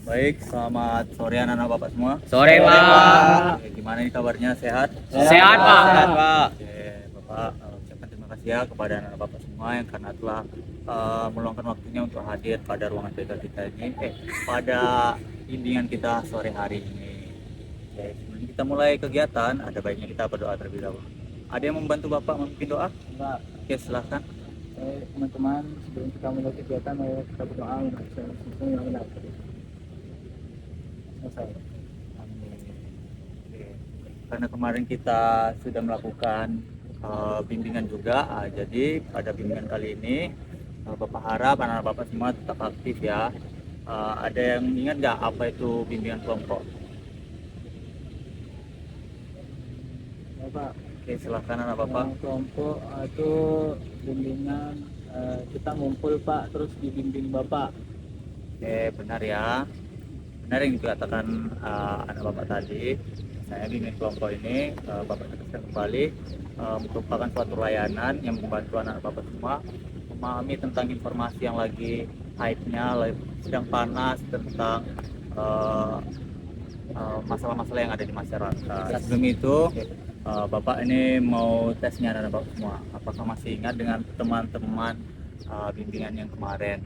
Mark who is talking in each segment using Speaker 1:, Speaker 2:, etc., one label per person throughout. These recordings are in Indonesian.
Speaker 1: Baik, selamat sore anak-anak Bapak semua.
Speaker 2: Sore, Pak.
Speaker 1: Oke, gimana nih kabarnya? Sehat?
Speaker 2: Sehat, Pak.
Speaker 3: Sehat, Pak.
Speaker 1: Oke, Bapak ucapkan terima kasih ya kepada anak-anak Bapak semua yang karena telah meluangkan waktunya untuk hadir pada ruangan BK kita ini, pada bimbingan kita sore hari ini. Oke, sebelum kita mulai kegiatan, ada baiknya kita berdoa terlebih dahulu. Ada yang membantu Bapak memimpin doa?
Speaker 3: Enggak.
Speaker 1: Oke, silahkan.
Speaker 3: Teman-teman, sebelum kita mulai kegiatan, mari kita berdoa untuk sesuatu yang benar. Selesai.
Speaker 1: Amin. Oke. Karena kemarin kita sudah melakukan bimbingan juga, jadi pada bimbingan kali ini Bapak harap anak-anak Bapak semua tetap aktif ya. Ada yang ingat nggak apa itu bimbingan kelompok?
Speaker 3: Ya, Pak.
Speaker 1: Oke, silahkan anak Bapak.
Speaker 3: Kelompok itu bimbingan kita ngumpul, Pak, terus dibimbing Bapak.
Speaker 1: Oke, benar ya. Benar yang dikatakan anak Bapak tadi. Saya bimbing kelompok ini, Bapak tegaskan kembali, merupakan suatu layanan yang membantu anak Bapak semua memahami tentang informasi yang lagi hype-nya, lagi sedang panas tentang masalah-masalah yang ada di masyarakat. Sebelum itu, Bapak ini mau tesnya anak Bapak semua. Apakah masih ingat dengan teman-teman bimbingan yang kemarin?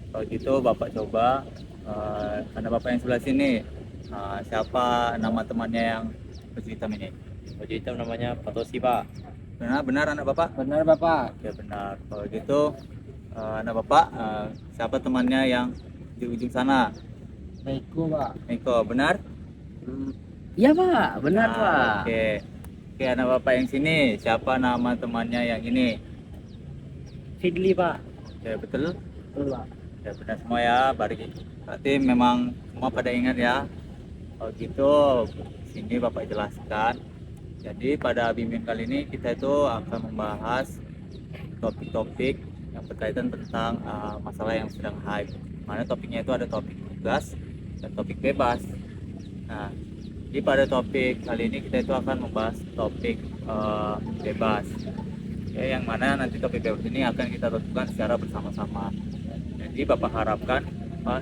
Speaker 1: Kalau gitu Bapak coba, karena Bapak yang sebelah sini, siapa nama temannya yang baju hitam ini?
Speaker 2: Baju hitam namanya Patosi, Pak.
Speaker 1: Benar anak Bapak?
Speaker 3: Benar, Bapak.
Speaker 1: Ya benar. Kalau gitu anak Bapak, siapa temannya yang di ujung sana?
Speaker 3: Baikku, Pak.
Speaker 1: Miko, benar?
Speaker 2: Iya, Pak. Benar,
Speaker 1: Nah,
Speaker 2: Pak.
Speaker 1: Oke anak Bapak yang sini, siapa nama temannya yang ini?
Speaker 2: Fidli, Pak.
Speaker 1: Oke, betul?
Speaker 3: Betul, Pak.
Speaker 1: Ya benar semua ya, berarti memang semua pada ingat ya. Kalau gitu, sini Bapak jelaskan. Jadi pada bimbingan kali ini kita itu akan membahas topik-topik yang berkaitan tentang masalah yang sedang hype. Mana topiknya itu ada topik tugas dan topik bebas. Nah, jadi pada topik kali ini kita itu akan membahas topik bebas. Ya, yang mana nanti topik bebas ini akan kita tentukan secara bersama-sama. Jadi Bapak harapkan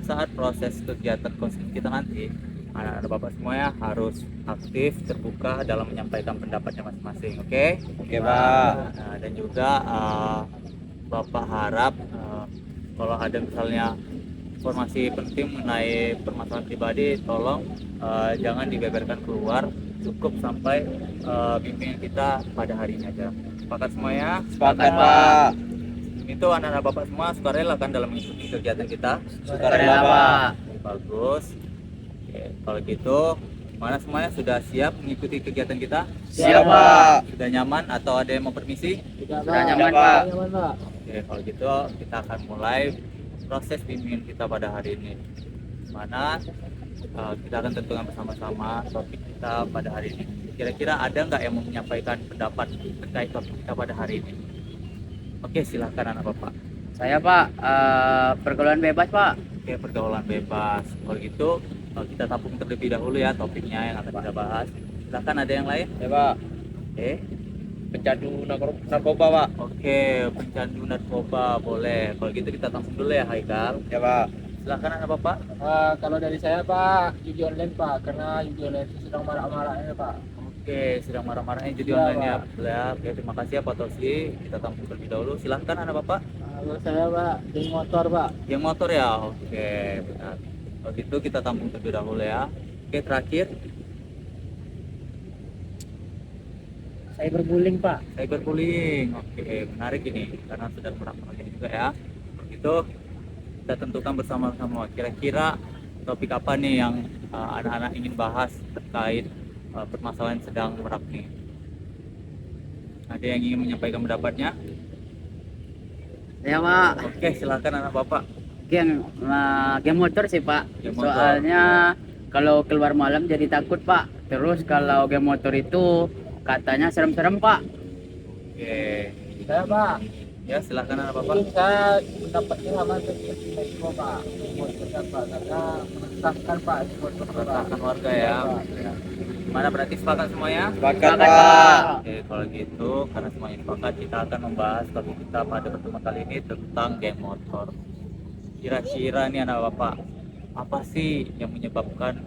Speaker 1: saat proses kegiatan konseling kita nanti, anak-anak Bapak semuanya harus aktif, terbuka dalam menyampaikan pendapatnya masing-masing. Oke?
Speaker 2: Oke, Pak.
Speaker 1: Nah, dan juga Bapak harap kalau ada misalnya informasi penting mengenai permasalahan pribadi, tolong jangan dibeberkan keluar, cukup sampai bimbingan kita pada hari ini aja. Sepakat semuanya?
Speaker 2: Sepakat, Pak.
Speaker 1: Itu anak-anak Bapak semua sukarela kan dalam mengikuti kegiatan kita?
Speaker 2: Sukarela, Pak.
Speaker 1: Bagus. Oke, kalau gitu gimana semuanya, sudah siap mengikuti kegiatan kita?
Speaker 2: Siap, Pak.
Speaker 1: Sudah nyaman atau ada yang mau permisi?
Speaker 2: Sudah nyaman, Pak.
Speaker 3: Nyaman, Pak.
Speaker 1: Oke, kalau gitu kita akan mulai proses bimbingan kita pada hari ini, mana kita akan tentukan bersama-sama topik kita pada hari ini. Kira-kira ada nggak yang mau menyampaikan pendapat terkait topik kita pada hari ini? Oke, silahkan anak Bapak.
Speaker 2: Saya, Pak, pergaulan bebas, Pak.
Speaker 1: Oke, pergaulan bebas. Kalau gitu kita tampung terlebih dahulu ya topiknya yang akan kita bahas. Silahkan, ada yang lain?
Speaker 2: Ya, Pak.
Speaker 1: Oke.
Speaker 2: Pecandu narkoba, Pak.
Speaker 1: Oke, pecandu narkoba boleh. Kalau gitu kita tampung dulu ya, Haikal.
Speaker 2: Ya, Pak.
Speaker 1: Silahkan anak Bapak.
Speaker 3: Kalau dari saya, Pak, judi online, Pak, karena judi online itu sedang marak-maraknya, Pak.
Speaker 1: Oke, sedang marah-marahnya jadi
Speaker 3: Iya,
Speaker 1: online ya.
Speaker 3: Pak.
Speaker 1: Betul ya. Oke, terima kasih ya Pak Tosi. Kita tampung terlebih dahulu. Silahkan anak Bapak.
Speaker 3: Kalau saya, Pak, geng motor, Pak.
Speaker 1: Yang motor ya. Oke, benar. Kalau gitu kita tampung terlebih dahulu ya. Oke, terakhir
Speaker 3: Cyberbullying, Pak.
Speaker 1: cyberbullying. Oke, menarik ini karena sedang merak-maraknya juga ya. Kalau gitu kita tentukan bersama-sama kira-kira topik apa nih yang anak-anak ingin bahas terkait permasalahan yang sedang merak nih. Ada yang ingin menyampaikan pendapatnya?
Speaker 2: Ya, Pak.
Speaker 1: Oke, silakan anak Bapak.
Speaker 2: Game motor sih, Pak.
Speaker 1: Game motor.
Speaker 2: Soalnya kalau keluar malam jadi takut, Pak. Terus kalau game motor itu katanya serem-serem, Pak.
Speaker 1: Oke,
Speaker 3: Saya, Pak,
Speaker 1: ya silakan anak Bapak.
Speaker 3: mungkin saya pendapatnya sama seperti itu, Pak. Motornya, Pak, karena meresahkan, Pak, motor, Pak.
Speaker 1: Meresahkan warga ya. Gimana, berarti sepakat semuanya?
Speaker 2: Sepakat, Pak.
Speaker 1: Oke, kalau gitu karena semuanya sepakat, kita akan membahas topik kita pada pertemuan kali ini tentang geng motor. Kira-kira nih anak Bapak, apa sih yang menyebabkan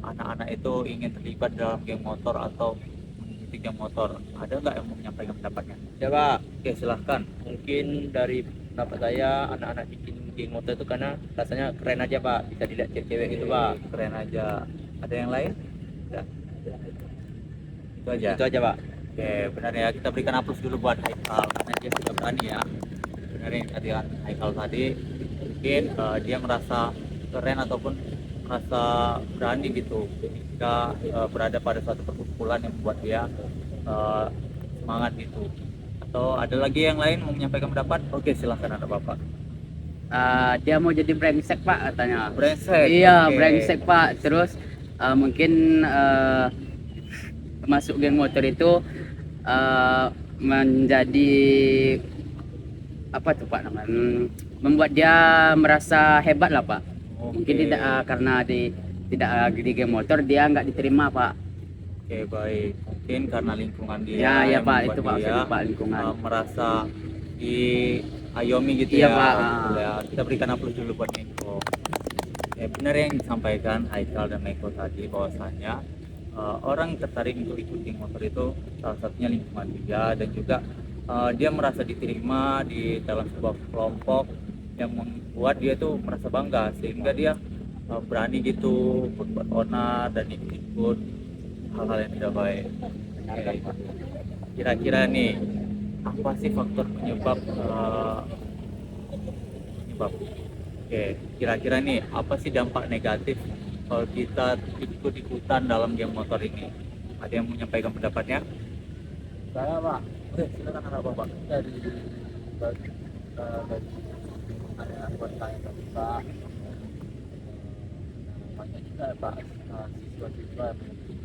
Speaker 1: anak-anak itu ingin terlibat dalam geng motor atau mengikuti geng motor? Ada nggak yang mau menyampaikan pendapatnya?
Speaker 3: Ya Pak,
Speaker 1: Oke, silahkan.
Speaker 3: mungkin dari pendapat saya anak-anak bikin geng motor itu karena rasanya keren aja Pak, bisa dilihat cewek-cewek gitu Pak.
Speaker 1: Keren aja. Ada yang lain? Ya, itu aja.
Speaker 3: Itu aja Pak.
Speaker 1: Oke, benar ya. Kita berikan aplaus dulu buat Haikal karena dia sudah berani ya. Benerin tadi kan Haikal tadi mungkin dia merasa keren ataupun merasa berani gitu ketika berada pada suatu perkumpulan yang membuat dia eh, semangat gitu. Atau ada lagi yang lain mau menyampaikan pendapat? Oke, silahkan anak bapak.
Speaker 2: Dia mau jadi brengsek pak katanya.
Speaker 1: Brengsek.
Speaker 2: Iya,
Speaker 1: Oke.
Speaker 2: brengsek pak. Terus mungkin masuk geng motor itu menjadi apa tuh pak namanya? Membuat dia merasa hebat lah pak.
Speaker 1: Oke.
Speaker 2: Mungkin tidak karena tidak di geng motor dia nggak diterima pak.
Speaker 1: Oke, baik. Mungkin karena lingkungan dia
Speaker 2: Ya ya
Speaker 1: yang
Speaker 2: pak,
Speaker 1: membuat
Speaker 2: itu pak
Speaker 1: dia
Speaker 2: maksudnya pak lingkungan.
Speaker 1: merasa diayomi gitu
Speaker 2: Iya,
Speaker 1: ya.
Speaker 2: Pak.
Speaker 1: Betul ya. Kita berikan aplaus dulu buat Meko. Ya, benar yang disampaikan Haikal dan Meko tadi bahwasannya orang tertarik untuk ikut geng motor itu salah satunya lingkungan dia dan juga dia merasa diterima di dalam sebuah kelompok yang membuat dia tuh merasa bangga sehingga dia berani gitu berbuat onar dan ikut hal-hal yang tidak baik. Oke. Kira-kira nih apa sih faktor penyebab Oke, kira-kira nih apa sih dampak negatif kalau kita ikut-ikutan dalam geng motor ini? Ada yang mau menyampaikan pendapatnya?
Speaker 3: Saya Pak,
Speaker 1: Oke, silakan anak bapak.
Speaker 3: dari bagi dari ada anggota yang terbuka banyak juga ya Pak siswa-siswa yang mungkin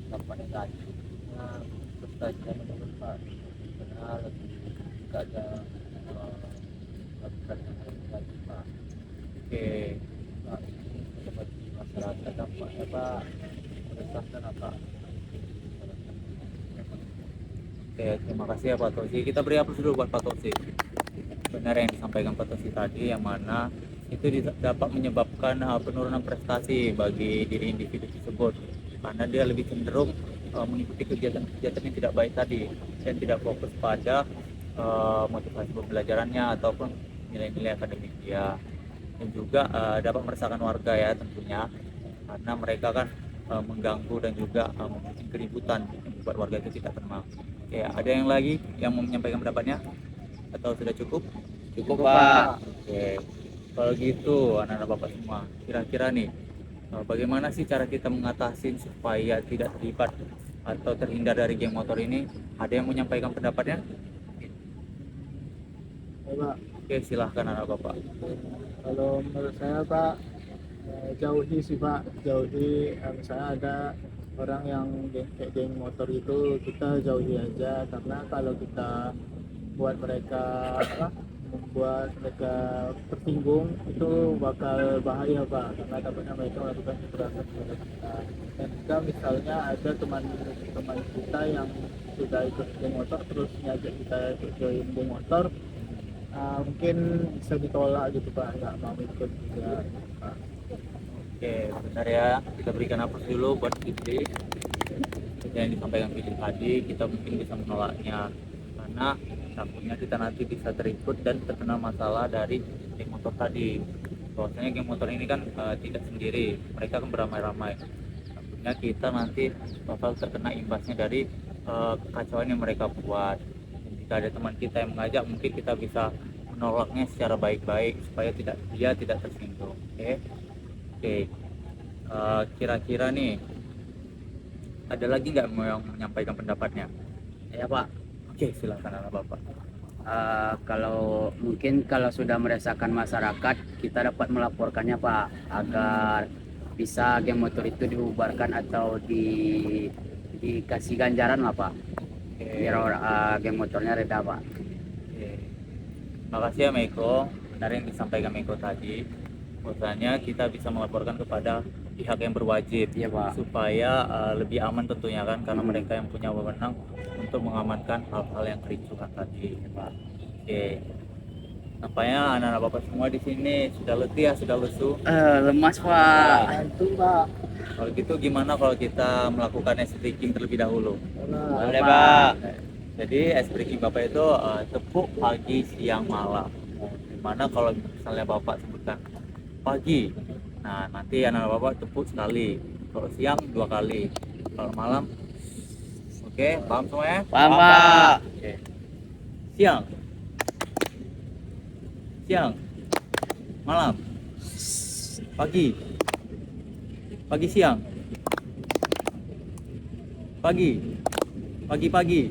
Speaker 3: dampak negatifnya prestasinya menurun Pak karena lebih tidak ada lakukan yang lain lagi Pak.
Speaker 1: Oke,
Speaker 3: Pak ini seperti masyarakat dampaknya Pak meresahkan apa?
Speaker 1: oke, terima kasih ya Pak Tosi. Kita beri aplaus dulu buat Pak Tosi. Benar yang disampaikan Pak Tosi tadi, yang mana itu dapat menyebabkan penurunan prestasi bagi diri individu tersebut karena dia lebih cenderung mengikuti kegiatan-kegiatan yang tidak baik tadi dan tidak fokus pada motivasi pembelajarannya ataupun nilai-nilai akademik dia, dan juga dapat meresahkan warga ya tentunya karena mereka kan mengganggu dan juga membuat keributan yang membuat warga itu tidak tenang. Oke, ada yang lagi yang mau menyampaikan pendapatnya atau sudah cukup?
Speaker 3: Cukup
Speaker 2: Pak.
Speaker 1: Oke, kalau gitu anak-anak bapak semua, kira-kira nih bagaimana sih cara kita mengatasi supaya tidak terlibat atau terhindar dari geng motor ini? Ada yang menyampaikan pendapatnya?
Speaker 3: Ya, Pak.
Speaker 1: Oke, silahkan anak bapak.
Speaker 3: Kalau menurut saya Pak jauhi sih Pak, jauhi misalnya ada orang yang kayak geng motor itu kita jauhi aja karena kalau kita buat mereka apa membuat mereka tersinggung itu bakal bahaya Pak karena takutnya mereka melakukan kekerasan kepada kita. Dan juga misalnya ada teman-teman kita yang sudah ikut geng motor terus ngajak kita ikut join geng motor, mungkin bisa ditolak gitu Pak, nggak mau ikut juga Pak.
Speaker 1: Oke, benar ya. Kita berikan aplaus dulu buat Fitri. Seperti yang disampaikan Fitri tadi, kita mungkin bisa menolaknya karena takutnya kita nanti bisa terikut dan terkena masalah dari geng motor tadi. Bahwasanya geng motor ini kan tidak sendiri, mereka kan beramai-ramai. Takutnya kita nanti bakal terkena imbasnya dari kekacauan yang mereka buat. Dan jika ada teman kita yang mengajak, mungkin kita bisa menolaknya secara baik-baik supaya dia tidak tersinggung. Oke. Kira-kira nih ada lagi nggak mau yang menyampaikan pendapatnya?
Speaker 2: Ya pak.
Speaker 1: Oke, silakan anak bapak.
Speaker 2: Kalau mungkin kalau sudah meresahkan masyarakat kita dapat melaporkannya pak agar bisa geng motor itu dibubarkan atau dikasih ganjaran lah pak biar geng motornya reda pak.
Speaker 1: Oke. Terima kasih ya Meko. Benar yang disampaikan Meko tadi. Bahwasanya kita bisa melaporkan kepada pihak yang berwajib
Speaker 2: Iya pak.
Speaker 1: supaya lebih aman tentunya kan karena mereka yang punya wewenang untuk mengamankan hal-hal yang kericuhan tadi, Pak. Oke. Nampaknya anak-anak bapak semua di sini sudah letih ya, sudah lesu.
Speaker 2: Lemas Pak.
Speaker 3: Itu Pak.
Speaker 1: Kalau gitu gimana kalau kita melakukan ice breaking terlebih dahulu?
Speaker 2: Boleh Pak.
Speaker 1: Jadi ice breaking bapak itu tepuk pagi, siang, malam. Dimana kalau misalnya bapak sebutkan pagi, nah nanti anak-anak bapak tepuk sekali. Kalau siang 2 kali. Kalau malam, oke, paham semuanya?
Speaker 2: Paham Pak.
Speaker 1: Oke. Siang, siang, malam, pagi, pagi siang, pagi, pagi.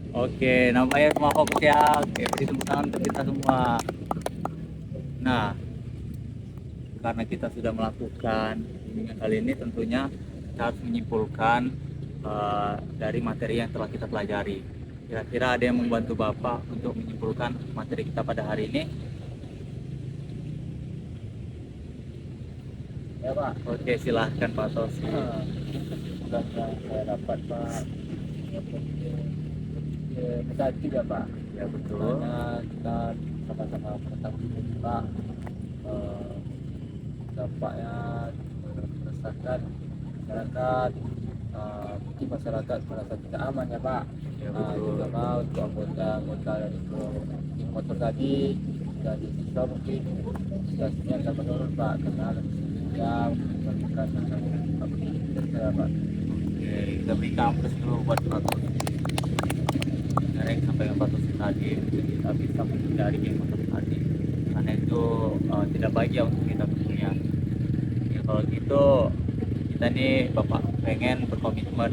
Speaker 1: Oke, nampaknya semua fokus ya. Oke, beri tepuk tangan untuk kita semua. Nah, karena kita sudah melakukan bimbingan kali ini, tentunya kita harus menyimpulkan dari materi yang telah kita pelajari. Kira-kira ada yang membantu Bapak untuk menyimpulkan materi kita pada hari ini?
Speaker 3: Ya Pak.
Speaker 1: Oke, silahkan Pak Tosi.
Speaker 3: Kesimpulan yang saya dapat Pak, negatif ya Pak.
Speaker 1: Ya betul.
Speaker 3: Karena kita sama-sama mengetahui Pak, dampaknya meresahkan masyarakat, mungkin masyarakat merasa tidak aman ya Pak.
Speaker 1: Ya betul.
Speaker 3: Terutama untuk anggota dari geng motor tadi, dari siswa mungkin situasinya akan menurun Pak, karena lebih jam memberikan saya Pak.
Speaker 1: Oke, kita berikan aplaus dulu buat Pak Tosi. Sebenarnya yang disampaikan Pak Tosi tadi, kita bisa menghindari geng motor tadi, karena itu tidak baik ya untuk kita tentunya. Ya, kalau gitu kita nih Bapak pengen berkomitmen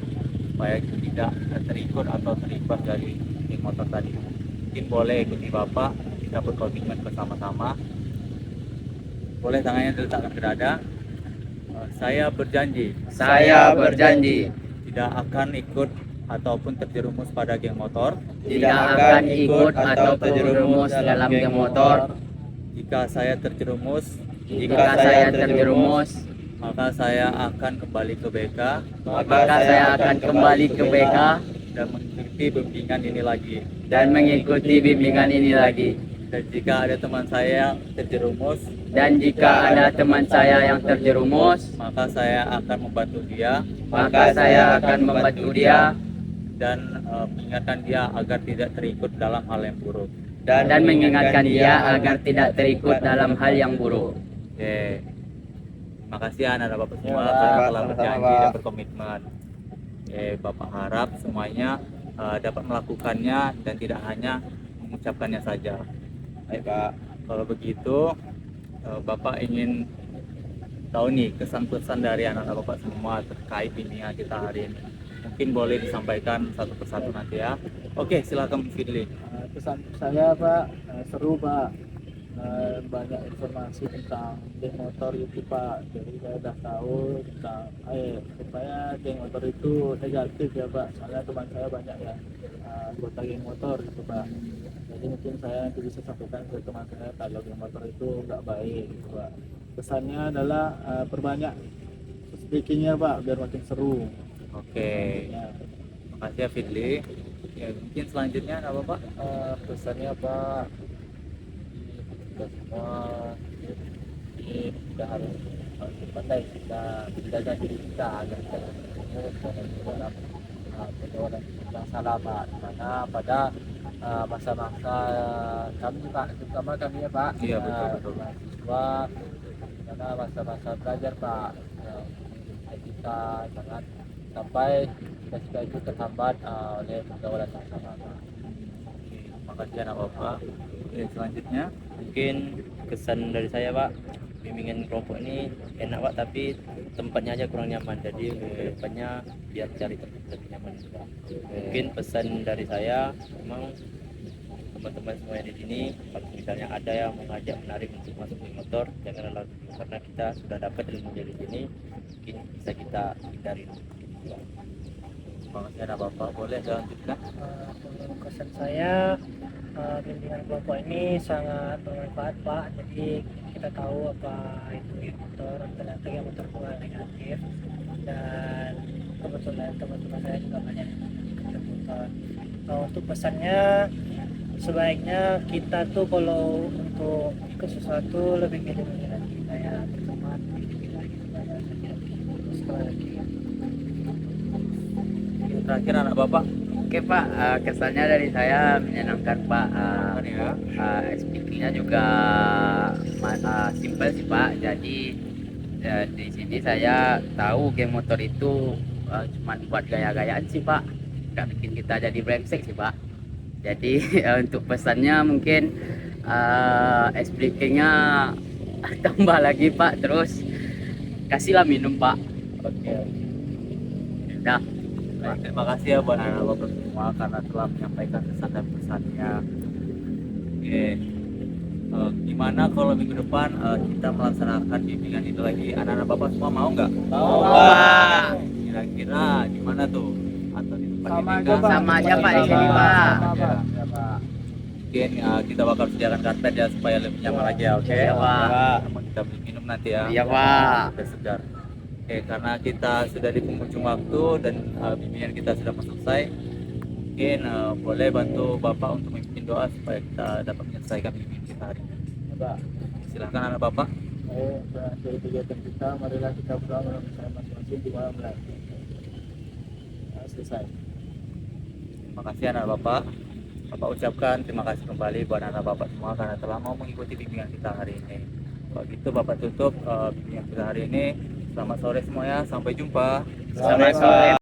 Speaker 1: supaya tidak terikut atau terlibat dari geng motor tadi. Mungkin boleh ikuti Bapak, kita berkomitmen bersama-sama. Boleh tangannya diletakkan ke dada. Saya berjanji
Speaker 2: Saya berjanji
Speaker 1: tidak akan ikut ataupun terjerumus pada geng motor.
Speaker 2: tidak akan ikut atau terjerumus dalam geng motor.
Speaker 1: Jika saya terjerumus,
Speaker 2: Jika saya terjerumus,
Speaker 1: maka saya akan kembali ke BK
Speaker 2: maka saya akan kembali ke BK
Speaker 1: dan mengikuti bimbingan ini lagi.
Speaker 2: dan mengikuti bimbingan ini lagi.
Speaker 1: Dan jika ada teman saya yang terjerumus,
Speaker 2: Dan jika ada teman saya yang terjerumus,
Speaker 1: maka saya akan membantu dia
Speaker 2: maka saya akan membantu dia
Speaker 1: dan mengingatkan dia agar tidak terikut dalam hal yang buruk.
Speaker 2: dan mengingatkan dia agar tidak terikut dalam hal yang buruk.
Speaker 1: Oke. Terima kasih anak-anak Bapak semua
Speaker 3: Ya,
Speaker 1: karena
Speaker 3: Pak.
Speaker 1: telah
Speaker 3: Sama-sama,
Speaker 1: berjanji
Speaker 3: Pak.
Speaker 1: dan berkomitmen. Bapak harap semuanya dapat melakukannya dan tidak hanya mengucapkannya saja. Baik Pak, kalau begitu Bapak ingin tahu nih kesan pesan dari anak-anak Bapak semua terkait bimbingan kita hari ini. Mungkin boleh disampaikan satu persatu nanti ya. Oke, silakan Fidli.
Speaker 3: Pesan saya Pak, seru Pak. Banyak informasi tentang geng motor itu Pak, jadi saya udah tahu tentang supaya geng motor itu negatif ya Pak, soalnya teman saya banyak yang anggota geng motor gitu Pak. Jadi mungkin saya nanti bisa sampaikan ke teman saya kalau geng motor itu nggak baik gitu Pak. Pesannya adalah perbanyak speakingnya Pak biar makin seru
Speaker 1: Oke,
Speaker 3: ya.
Speaker 1: terima kasih ya Fidli. Ya, mungkin selanjutnya apa Pak?
Speaker 3: Pesannya Pak, kita semua kita harus pandai kita menjaga diri kita agar kita terjerumus dalam pergaulan yang salah Pak, dimana pada masa-masa kami Pak, terutama kami ya Pak,
Speaker 1: Iya, betul.
Speaker 3: mahasiswa, dimana masa-masa belajar Pak, kita jangan sampai kita itu terhambat oleh pergaulan yang salah Pak.
Speaker 1: Terima kasih anak Bapak. Oke, selanjutnya.
Speaker 4: Mungkin kesan dari saya Pak, bimbingan kelompok ini enak Pak, tapi tempatnya aja kurang nyaman, jadi depannya biar cari tempat lebih nyaman juga. Mungkin pesan dari saya, memang teman-teman semua yang di sini, kalau misalnya ada yang mengajak menarik untuk masuk di motor, jangan lalu, karena kita sudah dapat ilmu dari sini, mungkin bisa kita hindari.
Speaker 1: Terima kasih anak Bapak. Boleh selanjutnya.
Speaker 5: Kesan saya, bimbingan kelompok ini sangat bermanfaat Pak. Jadi kita tahu apa itu geng motor, ternyata geng motor bukan negatif, dan kebetulan teman-teman saya juga banyak yang ikut motor. Untuk pesannya, sebaiknya kita tuh kalau untuk ikut sesuatu lebih milih-milih lagi kayak teman pilih lagi sekolah lagi.
Speaker 1: Yang terakhir anak bapak
Speaker 2: Oke Pak, kesannya dari saya menyenangkan Pak.
Speaker 1: kan ya.
Speaker 2: Speakingnya juga simple sih Pak. Jadi di sini saya tahu game motor itu cuma buat gaya-gayaan sih Pak, nggak bikin kita jadi brengsek sih Pak. Jadi untuk pesannya mungkin speakingnya tambah lagi Pak, terus kasihlah minum Pak.
Speaker 1: Oke.
Speaker 2: Dah.
Speaker 1: Baik, terima kasih ya buat anak bapak semua karena telah menyampaikan pesan dan pesannya. Oke. Gimana kalau minggu depan kita melaksanakan bimbingan ini lagi? Anak-anak bapak semua mau nggak?
Speaker 3: Mau,
Speaker 2: Pak.
Speaker 1: Kira-kira gimana tuh? Atau di tempat
Speaker 3: Sama
Speaker 1: ini
Speaker 3: aja
Speaker 1: kah?
Speaker 3: Pak.
Speaker 2: Sama aja, Pak, di sini, Pak.
Speaker 3: Sama,
Speaker 1: Ya.
Speaker 3: Pak. Ya, Pak.
Speaker 1: Mungkin kita bakal sediakan karpet ya supaya lebih nyaman lagi ya. Oke.
Speaker 2: Iya, Pak.
Speaker 1: Sama kita beli minum nanti ya.
Speaker 2: Iya Pak.
Speaker 1: Udah segar. Oke, karena kita sudah di penghujung waktu dan bimbingan kita sudah mau selesai, mungkin boleh bantu Bapak untuk memimpin doa supaya kita dapat menyelesaikan bimbingan kita hari ini.
Speaker 3: Pak.
Speaker 1: Silahkan anak Bapak.
Speaker 3: Untuk akhir kegiatan kita, marilah kita berdoa menurut saya masing-masing di malam hari. Selesai.
Speaker 1: Terima kasih anak Bapak. Bapak ucapkan terima kasih kembali buat anak Bapak semua karena telah mau mengikuti bimbingan kita hari ini. Kalau gitu Bapak tutup bimbingan kita hari ini. Selamat sore semuanya. Sampai jumpa.
Speaker 2: Selamat sore.